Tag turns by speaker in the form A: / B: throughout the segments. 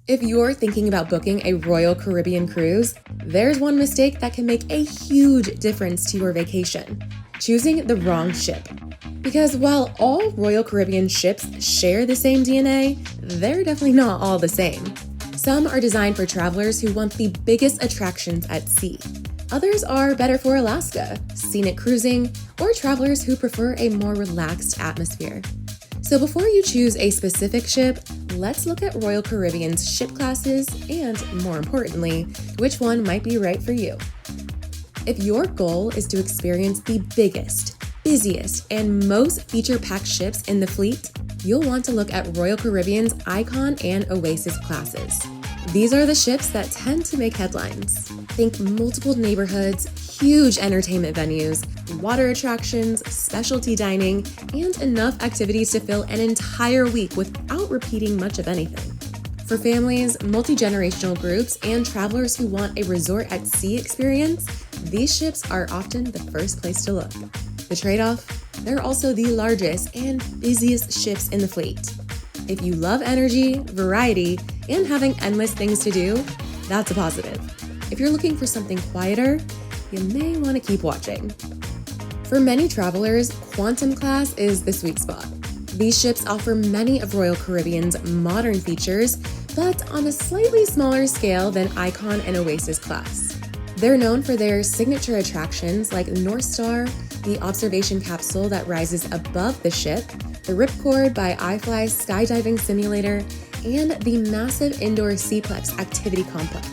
A: If you're thinking about booking a Royal Caribbean cruise, there's one mistake that can make a huge difference to your vacation: choosing the wrong ship. Because while all Royal Caribbean ships share the same DNA, they're definitely not all the same. Some are designed for travelers who want the biggest attractions at sea. Others are better for Alaska, scenic cruising, or travelers who prefer a more relaxed atmosphere. So before you choose a specific ship, let's look at Royal Caribbean's ship classes and, more importantly, which one might be right for you. If your goal is to experience the biggest, busiest, and most feature-packed ships in the fleet, you'll want to look at Royal Caribbean's Icon and Oasis classes. These are the ships that tend to make headlines. Think multiple neighborhoods, huge entertainment venues, water attractions, specialty dining, and enough activities to fill an entire week without repeating much of anything. For families, multi-generational groups, and travelers who want a resort at sea experience, these ships are often the first place to look. The trade-off? They're also the largest and busiest ships in the fleet. If you love energy, variety, and having endless things to do, that's a positive. If you're looking for something quieter, you may want to keep watching. For many travelers, Quantum Class is the sweet spot. These ships offer many of Royal Caribbean's modern features, but on a slightly smaller scale than Icon and Oasis Class. They're known for their signature attractions like North Star, the observation capsule that rises above the ship, the Ripcord by iFly's skydiving simulator, and the massive indoor Seaplex activity complex.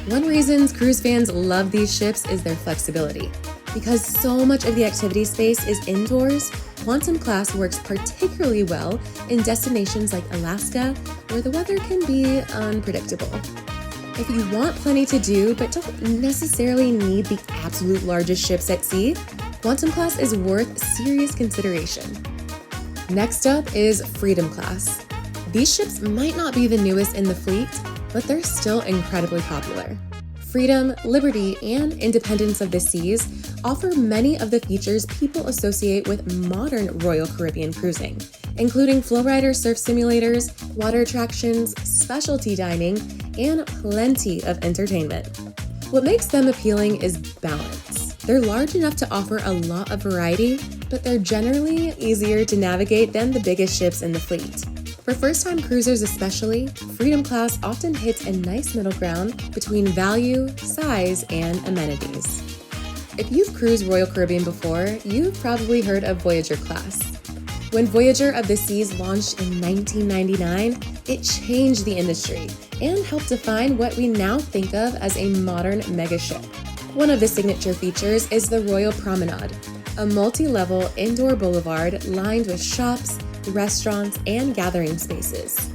A: One reason cruise fans love these ships is their flexibility. Because so much of the activity space is indoors, Quantum Class works particularly well in destinations like Alaska, where the weather can be unpredictable. If you want plenty to do but don't necessarily need the absolute largest ships at sea, Quantum Class is worth serious consideration. Next up is Freedom Class. These ships might not be the newest in the fleet, but they're still incredibly popular. Freedom, liberty, and independence of the seas offer many of the features people associate with modern Royal Caribbean cruising, including flowrider surf simulators, water attractions, specialty dining, and plenty of entertainment. What makes them appealing is balance. They're large enough to offer a lot of variety, but they're generally easier to navigate than the biggest ships in the fleet. For first-time cruisers especially, Freedom Class often hits a nice middle ground between value, size, and amenities. If you've cruised Royal Caribbean before, you've probably heard of Voyager Class. When Voyager of the Seas launched in 1999, it changed the industry and helped define what we now think of as a modern megaship. One of the signature features is the Royal Promenade, a multi-level indoor boulevard lined with shops, restaurants, and gathering spaces.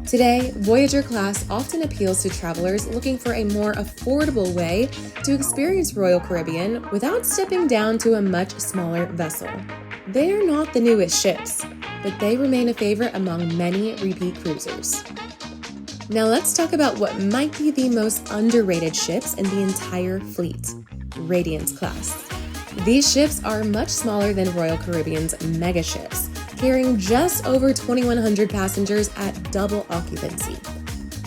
A: Today, Voyager Class often appeals to travelers looking for a more affordable way to experience Royal Caribbean without stepping down to a much smaller vessel. They are not the newest ships, but they remain a favorite among many repeat cruisers. Now let's talk about what might be the most underrated ships in the entire fleet: Radiance Class. These ships are much smaller than Royal Caribbean's mega ships, carrying just over 2,100 passengers at double occupancy.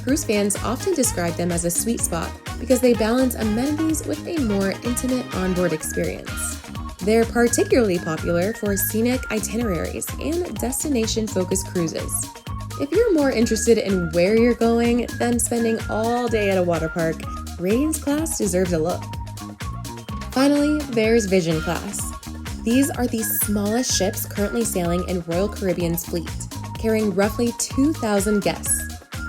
A: Cruise fans often describe them as a sweet spot because they balance amenities with a more intimate onboard experience. They're particularly popular for scenic itineraries and destination-focused cruises. If you're more interested in where you're going than spending all day at a water park, Radiance Class deserves a look. Finally, there's Vision Class. These are the smallest ships currently sailing in Royal Caribbean's fleet, carrying roughly 2,000 guests.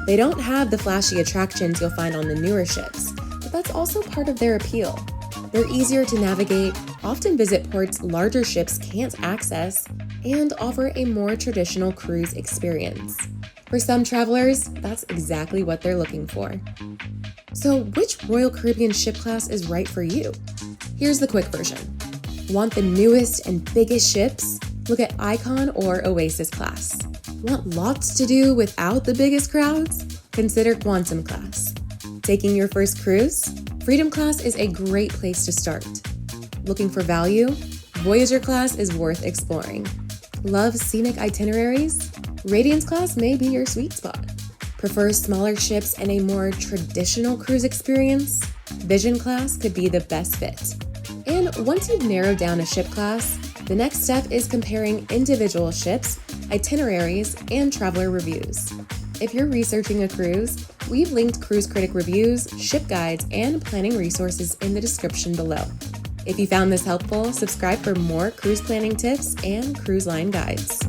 A: They don't have the flashy attractions you'll find on the newer ships, but that's also part of their appeal. They're easier to navigate, often visit ports larger ships can't access, and offer a more traditional cruise experience. For some travelers, that's exactly what they're looking for. So which Royal Caribbean ship class is right for you? Here's the quick version. Want the newest and biggest ships? Look at Icon or Oasis Class. Want lots to do without the biggest crowds? Consider Quantum Class. Taking your first cruise? Freedom Class is a great place to start. Looking for value? Voyager Class is worth exploring. Love scenic itineraries? Radiance Class may be your sweet spot. Prefer smaller ships and a more traditional cruise experience? Vision Class could be the best fit. And once you've narrowed down a ship class, the next step is comparing individual ships, itineraries, and traveler reviews. If you're researching a cruise, we've linked cruise critic reviews, ship guides, and planning resources in the description below. If you found this helpful, subscribe for more cruise planning tips and cruise line guides.